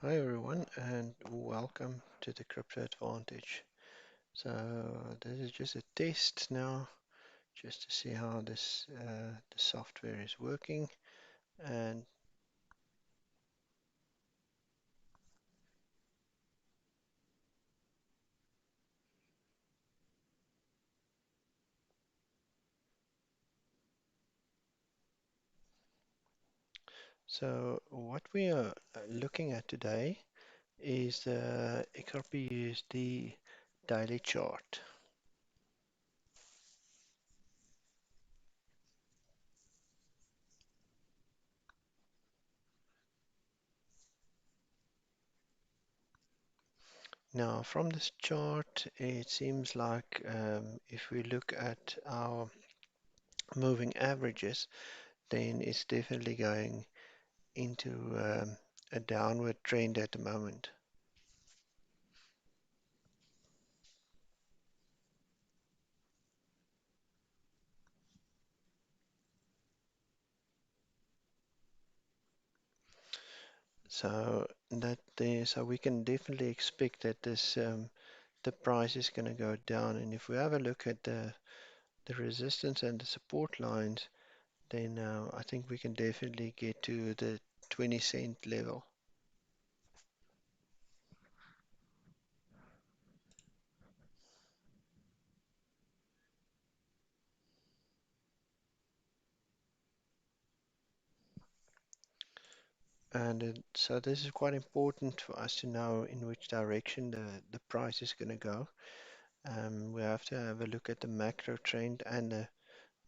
Hi everyone and welcome to the Crypto Advantage. So this is just a test now, just to see how the software is working. And so what we are looking at today is the XRP USD daily chart. Now from this chart, it seems like if we look at our moving averages, then it's definitely going into a downward trend at the moment. So we can definitely expect that this the price is going to go down. And if we have a look at the resistance and the support lines, then I think we can definitely get to the 20-cent level. And so this is quite important for us to know in which direction the price is going to go. We have to have a look at the macro trend and the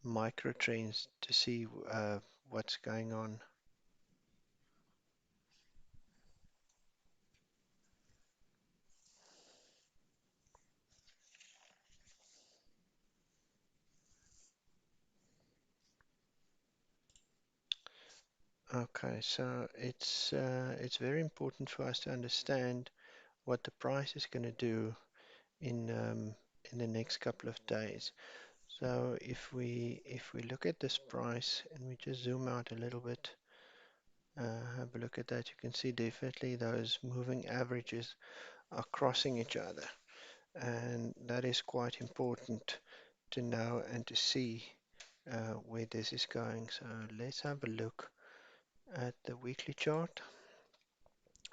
micro trends to see what's going on. Okay, so it's very important for us to understand what the price is going to do in the next couple of days. So if we look at this price and we just zoom out a little bit, have a look at that, you can see definitely those moving averages are crossing each other, and that is quite important to know and to see where this is going. So let's have a look at the weekly chart.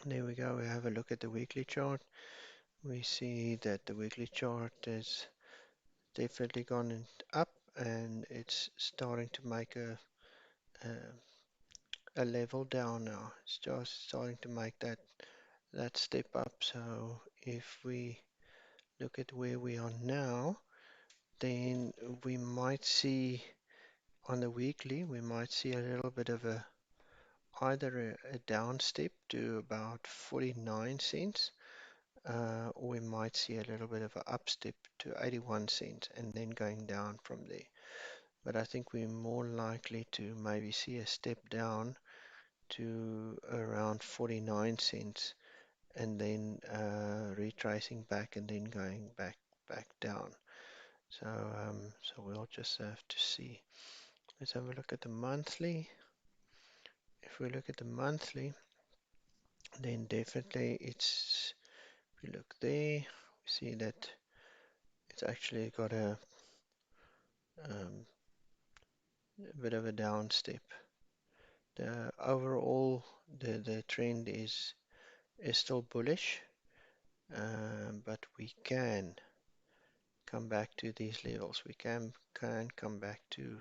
There we go. We have a look at the weekly chart. We see that the weekly chart is definitely gone up, and it's starting to make a level down now. It's just starting to make that step up. So if we look at where we are now, then we might see on the weekly, we might see a little bit of either a down step to about 49 cents, or we might see a little bit of an up step to 81 cents and then going down from there. But I think we're more likely to maybe see a step down to around 49 cents and then retracing back and then going back down. So we'll just have to see. Let's have a look at the monthly. If we look at the monthly, then definitely if we look there, we see that it's actually got um, a bit of a down step. The overall, the trend is still bullish, but we can come back to these levels. We can come back to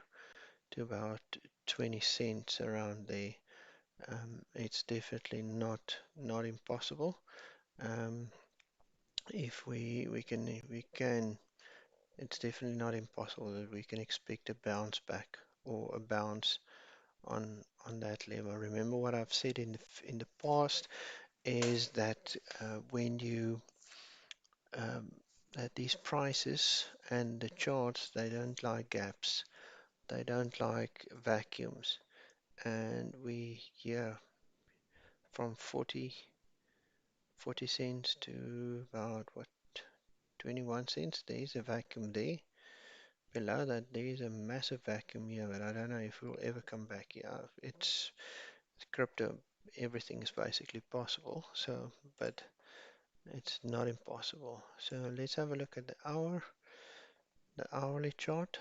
about 20 cents around there. It's definitely not impossible. Um, if we can, it's definitely not impossible that we can expect a bounce back or a bounce on that level. Remember what I've said in the past is that when you that these prices and the charts, they don't like gaps, they don't like vacuums, and we here from 40 cents to about what 21 cents, there's a vacuum there. Below that there's a massive vacuum here, but I don't know if we'll ever come back here. It's crypto. everything is basically possible. So, but it's not impossible. So let's have a look at the hourly chart.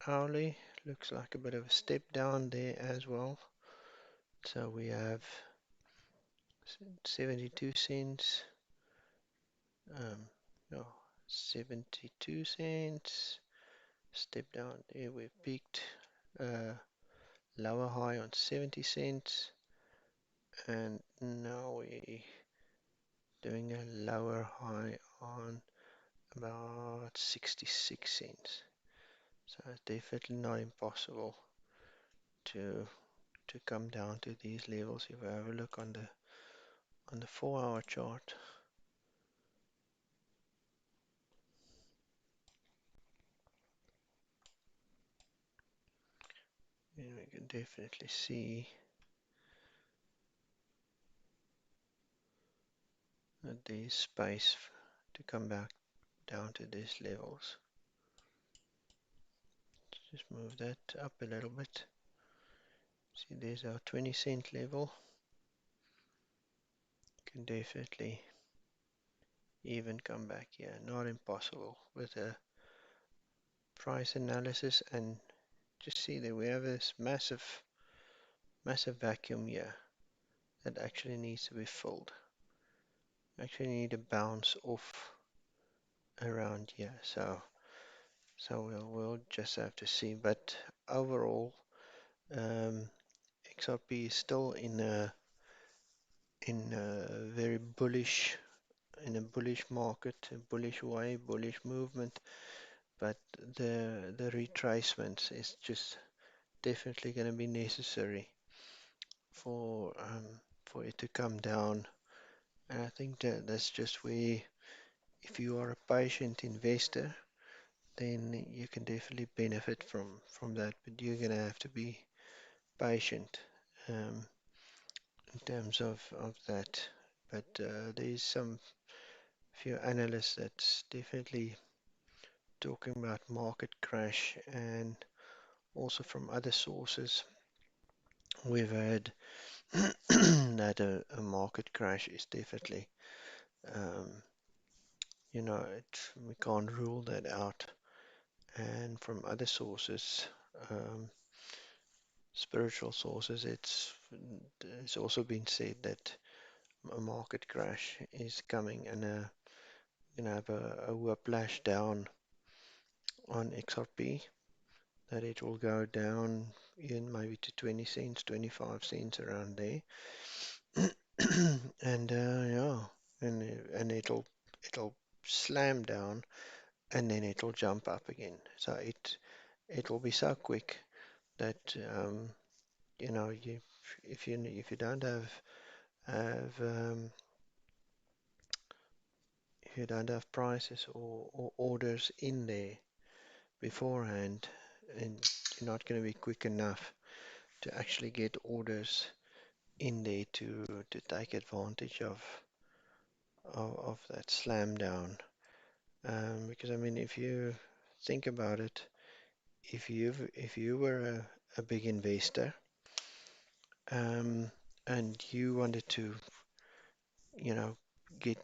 Hourly looks like a bit of a step down there as well. So we have 72 cents, no, 72 cents, step down there, we peaked, lower high on 70 cents, and now we're doing a lower high on about 66 cents. So it's definitely not impossible to come down to these levels. If we have a look on the 4-hour chart, then we can definitely see that there's space to come back down to these levels. Just move that up a little bit. See, there's our 20-cent level. Can definitely even come back here. Not impossible with a price analysis, and just see that we have this massive vacuum here that actually needs to be filled. Actually need to bounce off around here. So we'll just have to see. But overall, XRP is still in a very bullish, in a bullish market, a bullish way, bullish movement. But the retracements is just definitely going to be necessary for it to come down. And I think that that's just where, if you are a patient investor, then you can definitely benefit from that. But you're going to have to be patient in terms of that. But there's some few analysts that's definitely talking about market crash, and also from other sources we've heard that a market crash is definitely, um, we can't rule that out. And from other sources, um, spiritual sources, it's also been said that a market crash is coming, and have a whiplash down on XRP, that it will go down in maybe to 20 cents, 25 cents around there. And yeah, and it'll slam down, and then it'll jump up again. So it will be so quick that you, if you don't have if you don't have prices or orders in there beforehand, and you're not going to be quick enough to actually get orders in there to take advantage of that slam down. Because I mean, if you think about it, if you were a big investor, and you wanted to, you know, get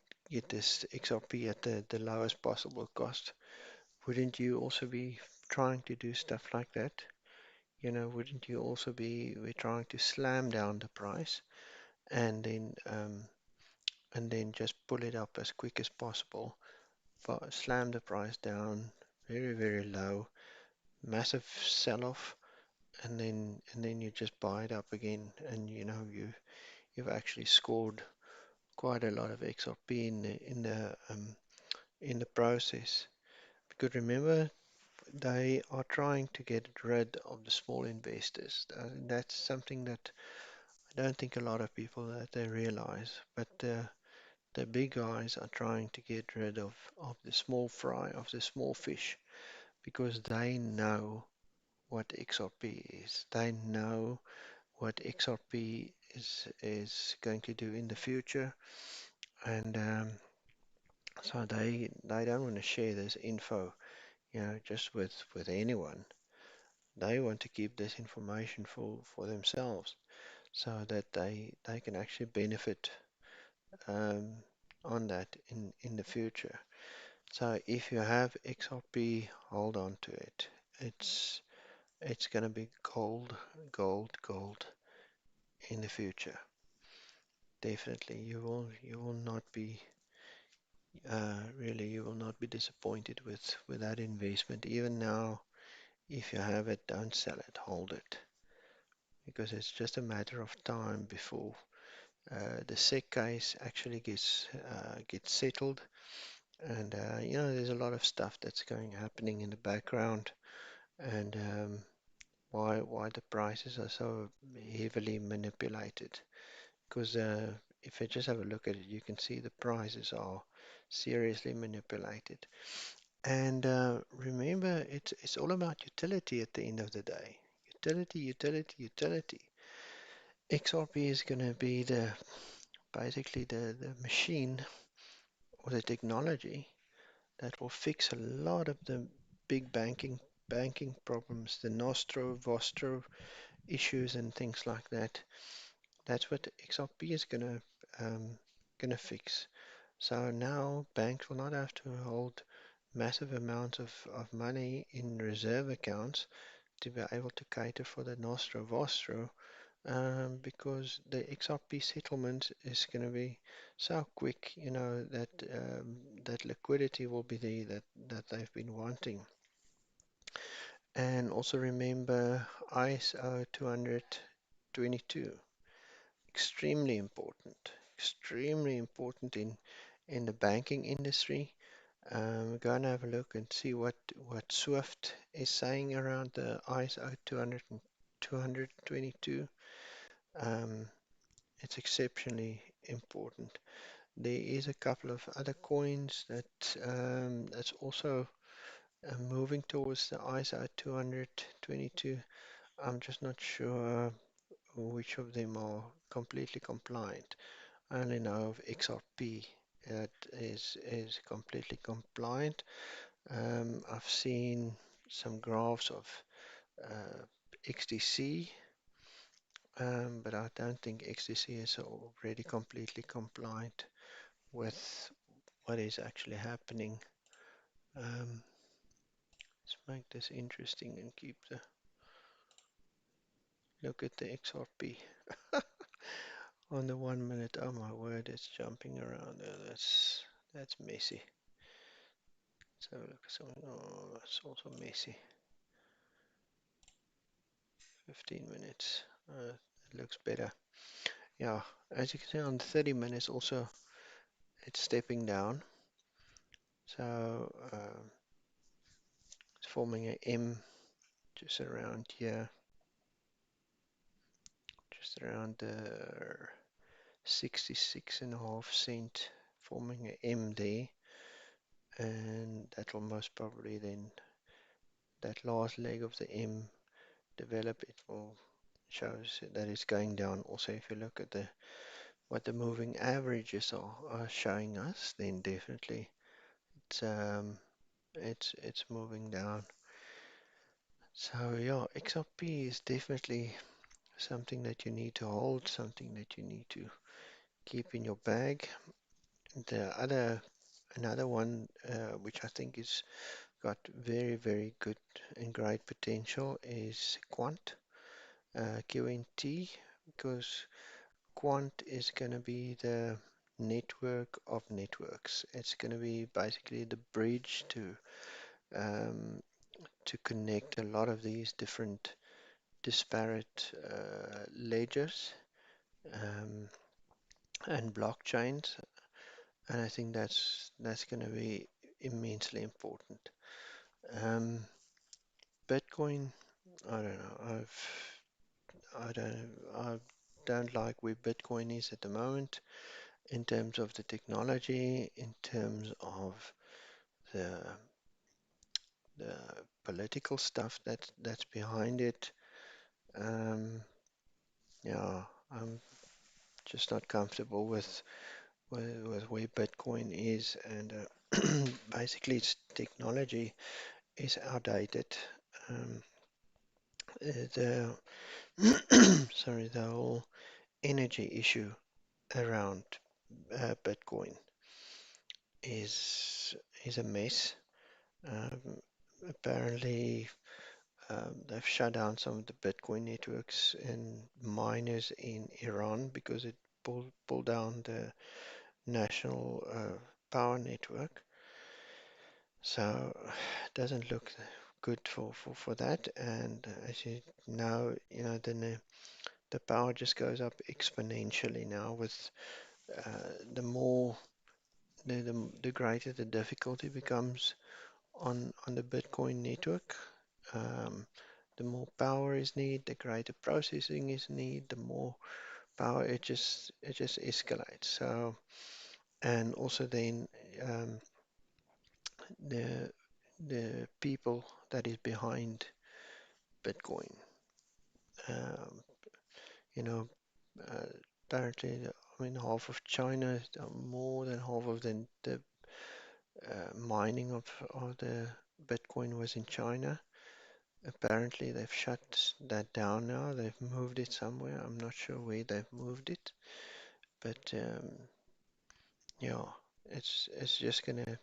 this XRP at the lowest possible cost, wouldn't you also be trying to do stuff like that? Wouldn't you also be trying to slam down the price, and then just pull it up as quick as possible, slam the price down very, very low, massive sell-off, and then you just buy it up again, and you've actually scored quite a lot of XRP in the process. Because remember, they are trying to get rid of the small investors. That's something that I don't think a lot of people that they realize. But the big guys are trying to get rid of the small fry, of the small fish, because they know what XRP is. They know what XRP is going to do in the future, and so they don't want to share this info, just with anyone. They want to keep this information for themselves. so that they can actually benefit um, on that in the future. So if you have XRP, hold on to it. It's gonna be gold, gold, gold in the future. Definitely, you will not be really you will not be disappointed with that investment. Even now, if you have it, don't sell it, hold it, because it's just a matter of time before the SEC case actually gets settled. And there's a lot of stuff that's happening in the background, and why the prices are so heavily manipulated. Because if you just have a look at it, you can see the prices are seriously manipulated. And remember, it's all about utility at the end of the day. Utility, utility, utility. XRP is going to be basically the machine or the technology that will fix a lot of the big banking problems, the Nostro, Vostro issues and things like that. That's what XRP is gonna fix. So now banks will not have to hold massive amounts of money in reserve accounts to be able to cater for the Nostro Vostro, because the XRP settlement is going to be so quick, that that liquidity will be there that they've been wanting. And also remember ISO 222, extremely important in the banking industry. Go and have a look and see what Swift is saying around the ISO 222. Um, it's exceptionally important. There is a couple of other coins that's also moving towards the ISO 222. I'm just not sure which of them are completely compliant. I only know of XRP that is completely compliant. I've seen some graphs of uh, XDC, but I don't think XDC is already completely compliant with what is actually happening. Let's make this interesting and keep the look at the XRP on the 1 minute. Oh my word, it's jumping around. That's messy. Let's have a look at something. Oh, it's also messy. 15 minutes. It looks better. Yeah, as you can see on 30 minutes also it's stepping down. So it's forming an M just around here, just around the 66.5 cent, forming an M there. And that will most probably then, that last leg of the M develop, it will shows that it's going down. Also, if you look at what the moving averages are showing us, then definitely it's it's moving down. So yeah, XRP is definitely something that you need to hold, something that you need to keep in your bag. Another one which I think is got very, very good and great potential is Quant, QNT, because Quant is going to be the network of networks. It's going to be basically the bridge um, to connect a lot of these different disparate ledgers um, and blockchains, and I think that's going to be immensely important. Um, Bitcoin, I don't know. I don't like where Bitcoin is at the moment in terms of the technology, in terms of the the political stuff that's behind it. Um, yeah, I'm just not comfortable with where Bitcoin is, and basically its technology is outdated. Um, the sorry, the whole energy issue around Bitcoin is is a mess. Um, Apparently, they've shut down some of the Bitcoin networks and miners in Iran because it pulled down the national power network. So it doesn't look good for that. And as you know, then the power just goes up exponentially now with the more the greater the difficulty becomes on the Bitcoin network. Um, the more power is needed, the greater processing is needed, the more power it just escalates. So and also then um, the the people that is behind Bitcoin, um, you know, uh, apparently, I mean, half of China, more than half of the mining of the Bitcoin was in China. Apparently, they've shut that down now. They've moved it somewhere. I'm not sure where they've moved it, but yeah, it's just gonna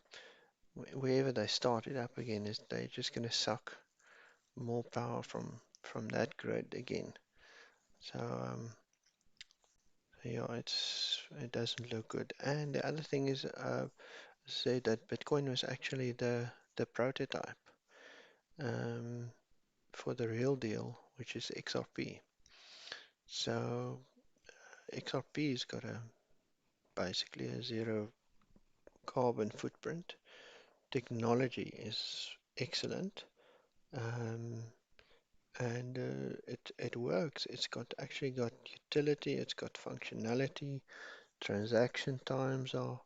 wherever they start it up again is they're just gonna suck more power from that grid again. So yeah, it doesn't look good. And the other thing is, say that Bitcoin was actually the prototype um, for the real deal, which is XRP. So XRP's got a basically a zero carbon footprint. Technology is excellent, um, and it works. It's got actually got utility. It's got functionality. Transaction times are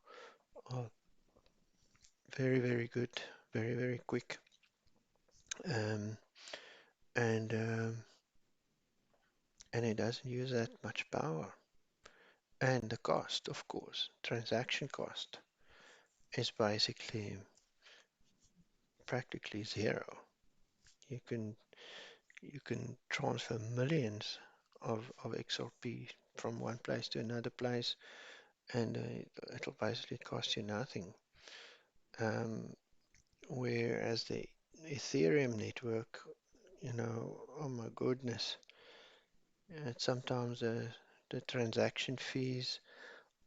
very good, very quick, um, and it doesn't use that much power. And the cost, of course, transaction cost is basically practically zero. You can you can transfer millions of XRP from one place to another place, and it'll basically cost you nothing. Um, whereas the Ethereum network, oh my goodness, sometimes the transaction fees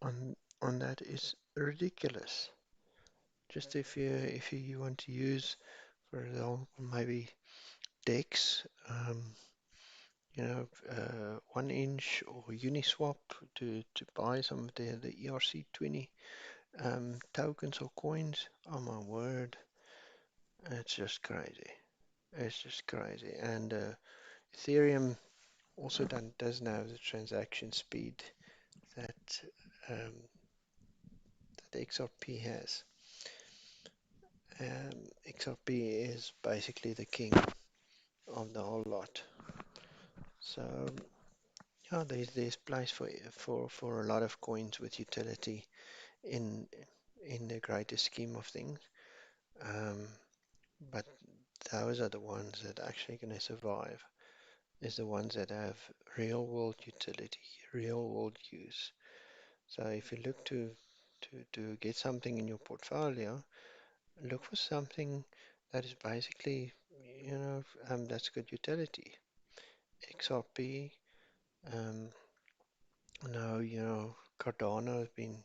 on that is ridiculous. Just if you want to use, for example, maybe DEX, 1 inch or Uniswap to buy some of the ERC20 tokens or coins. Oh my word, it's just crazy. It's just crazy. And Ethereum also doesn't have the transaction speed that um, that XRP has. XRP is basically the king of the whole lot. So yeah, there's place for a lot of coins with utility in in the greater scheme of things. Um, but those are the ones that are actually going to survive. Is the ones that have real world utility, real world use. So if you look to get something in your portfolio, look for something that is basically, that's good utility. XRP, um, now, Cardano has been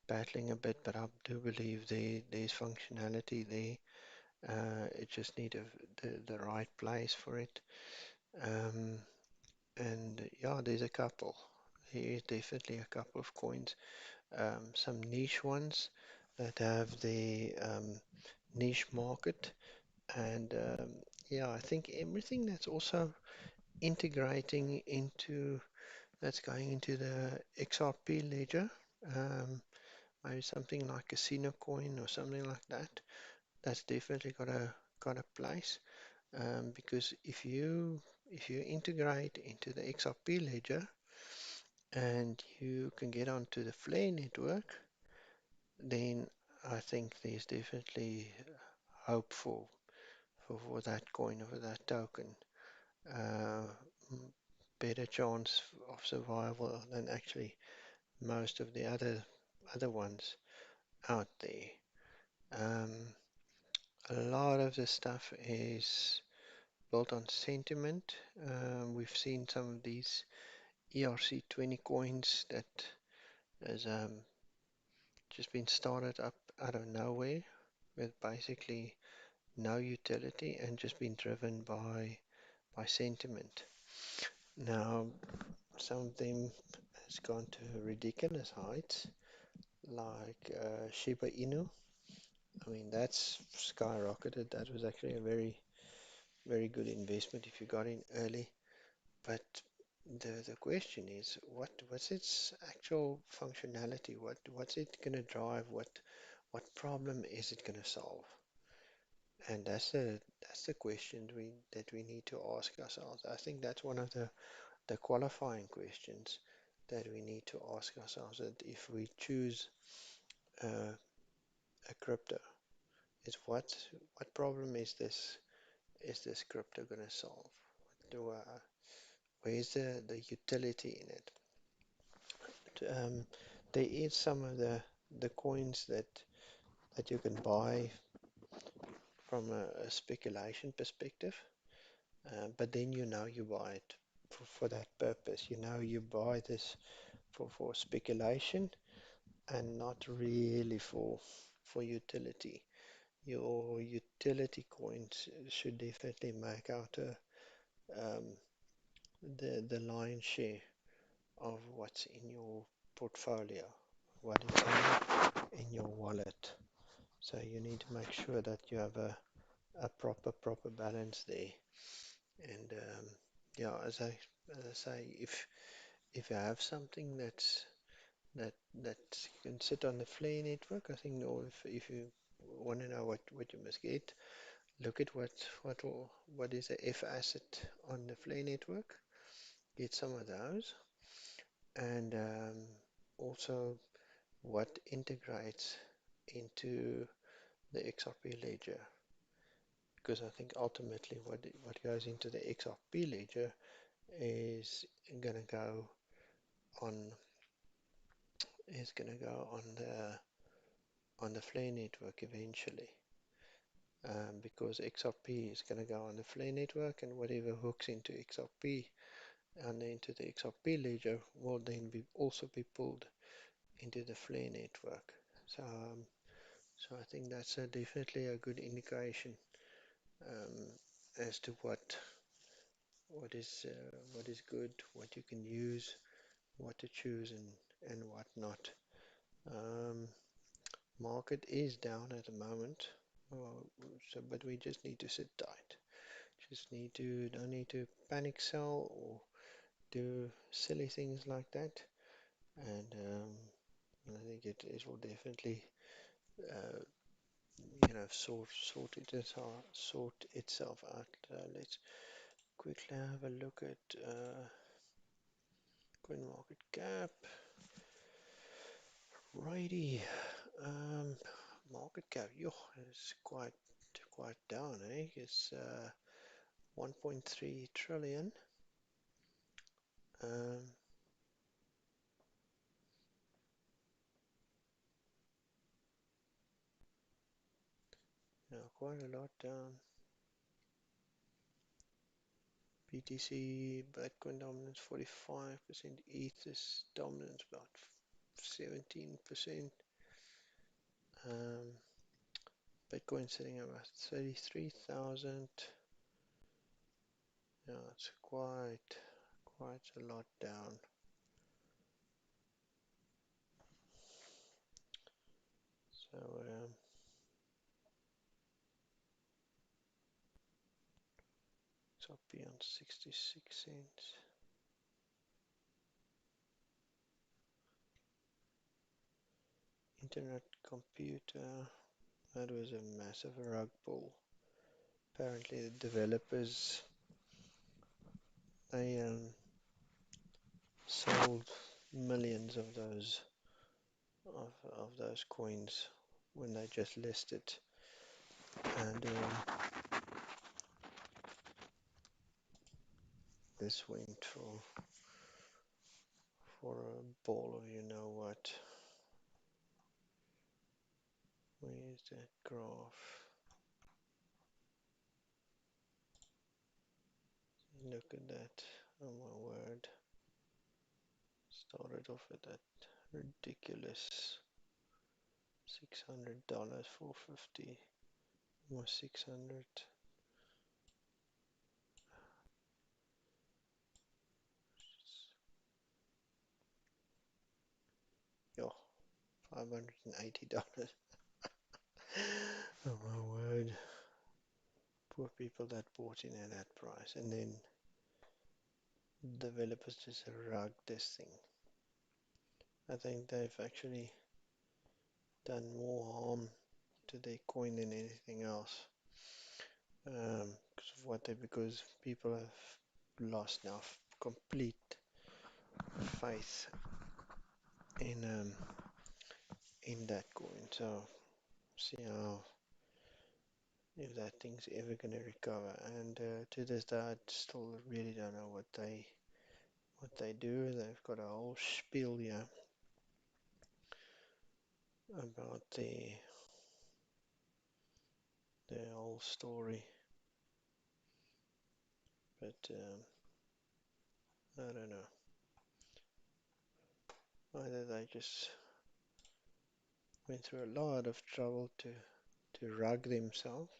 battling a bit, but I do believe there's functionality there. It just need the right place for it. Um, and yeah, there's a couple. There is definitely a couple of coins. Some niche ones that have the niche market. And yeah, I think everything that's also integrating into that's going into the XRP ledger, maybe something like Casino Coin or something like that. That's definitely got a place, because if you integrate into the XRP ledger and you can get onto the Flare network, then I think there's definitely hope for that coin or for that token. uh, better chance of survival than actually most of the other ones out there. Um, a lot of the stuff is built on sentiment. We've seen some of these ERC20 coins that has just been started up out of nowhere with basically no utility and just been driven by sentiment. Now, some of them has gone to ridiculous heights, like Shiba Inu. I mean, that's skyrocketed. That was actually a very good investment if you got in early. But the question is, what's its actual functionality? What's it gonna drive? What problem is it gonna solve? And that's the question that we need to ask ourselves. I think that's one of the qualifying questions that we need to ask ourselves. That if we choose a crypto, is what problem is this crypto gonna solve? Do where's the utility in it? Um, there is some of the coins that you can buy from a speculation perspective, but then you buy it for that purpose. You buy this for speculation and not really for utility. Your utility coins should definitely make out um, the lion's share of what's in your portfolio, what is in your wallet. So you need to make sure that you have a proper balance there. And yeah, as I say, if you have something that can sit on the Flare network, I think, or if you want to know what you must get, look at what is the F asset on the Flare network. Get some of those, and also what integrates into the XRP ledger. Because I think ultimately what goes into the XRP ledger is gonna go on on the Flare network eventually. Because XRP is going to go on the Flare network, and whatever hooks into XRP and into the XRP ledger will then also be pulled into the Flare network. So I think that's definitely a good indication um, as to what is good, what you can use, what to choose, and what not. Um, Market is down at the moment, but we just need to sit tight. Don't need to panic sell or do silly things like that. And I think it will definitely, uh, sort itself out. Let's quickly have a look at coin market cap. Righty, um, market cap. Yo, it's quite down, eh? It's 1.3 trillion. Um, quite a lot down. BTC, Bitcoin dominance 45%, ETH's dominance about 17%. Um, Bitcoin sitting at about 33,000. Yeah, it's quite a lot down. So it's up beyond 66 cents. Internet computer, that was a massive rug pull. Apparently the developers, they sold millions of those coins when they just listed, and this went for a ball of you know what. Where is that graph? Look at that. Oh my word. Started off at that ridiculous $600, 450, almost 600. Yo, $580. Oh my word. Poor people that bought in at that price. And then developers just rug this thing. I think they've actually done more harm to their coin than anything else. Because people have lost now complete faith in that coin. So see how if that thing's ever gonna recover. And to this day, I still really don't know what they do. They've got a whole spiel here about their whole story, but I don't know. Either they just went through a lot of trouble to rug themselves,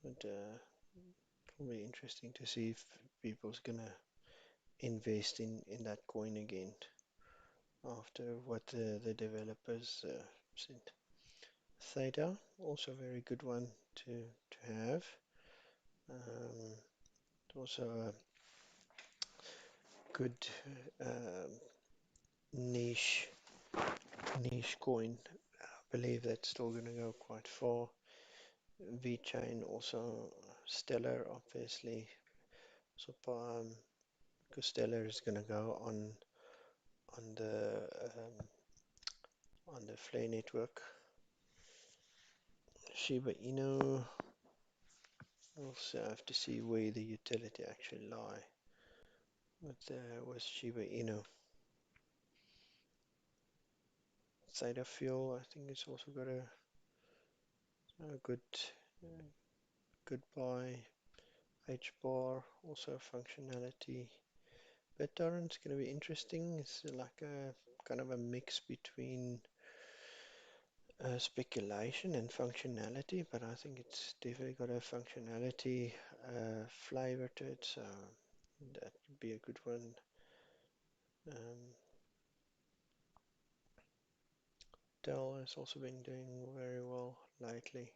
but it'll be interesting to see if people's gonna invest in that coin again after what the developers said. Theta, also a very good one to have. Also a good um, niche coin. I believe that's still going to go quite far. VeChain also stellar, obviously. So because stellar is going to go on the Flare network. Shiba Inu. Also have to see where the utility actually lie with Shiba Inu. Zeta Fuel, I think it's also got a good buy. H bar, also functionality. BitTorrent's going to be interesting. It's like a kind of a mix between speculation and functionality, but I think it's definitely got a functionality flavor to it, so that would be a good one. Um, Dell has also been doing very well lately.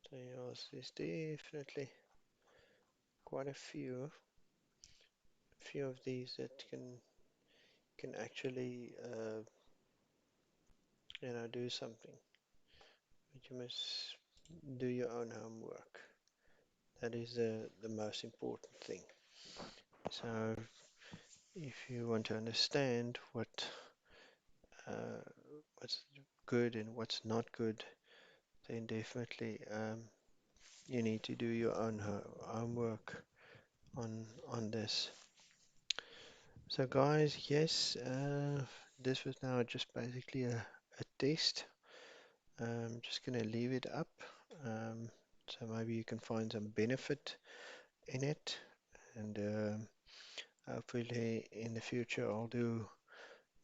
So yes, there's definitely quite a few of these that can actually do something. But you must do your own homework. That is the most important thing. So if you want to understand uh, what's good and what's not good, then definitely you need to do your own homework on this. So guys, yes, this was now just basically a test. I'm just going to leave it up. So maybe you can find some benefit in it, and hopefully in the future I'll do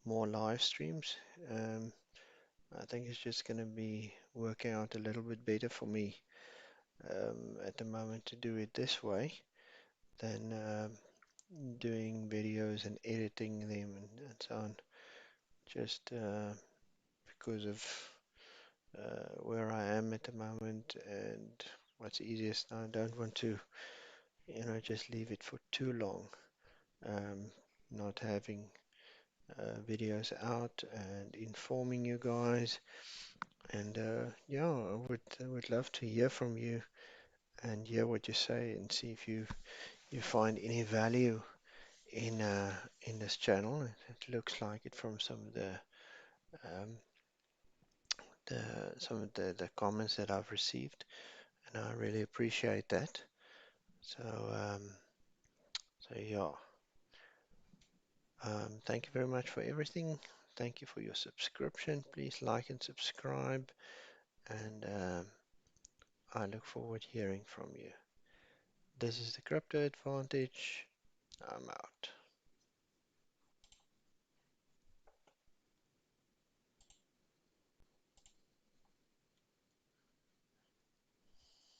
more live streams. I think it's just going to be working out a little bit better for me at the moment to do it this way than doing videos and editing them and so on. Just because of where I am at the moment and what's easiest now. I don't want to, just leave it for too long. Not having videos out and informing you guys. And yeah, I would love to hear from you and hear what you say and see if you find any value in this channel. It looks like it from um, some of the comments that I've received, and I really appreciate that. So, so yeah. Thank you very much for everything. Thank you for your subscription. Please like and subscribe, and I look forward to hearing from you. This is the Crypto Advantage. I'm out.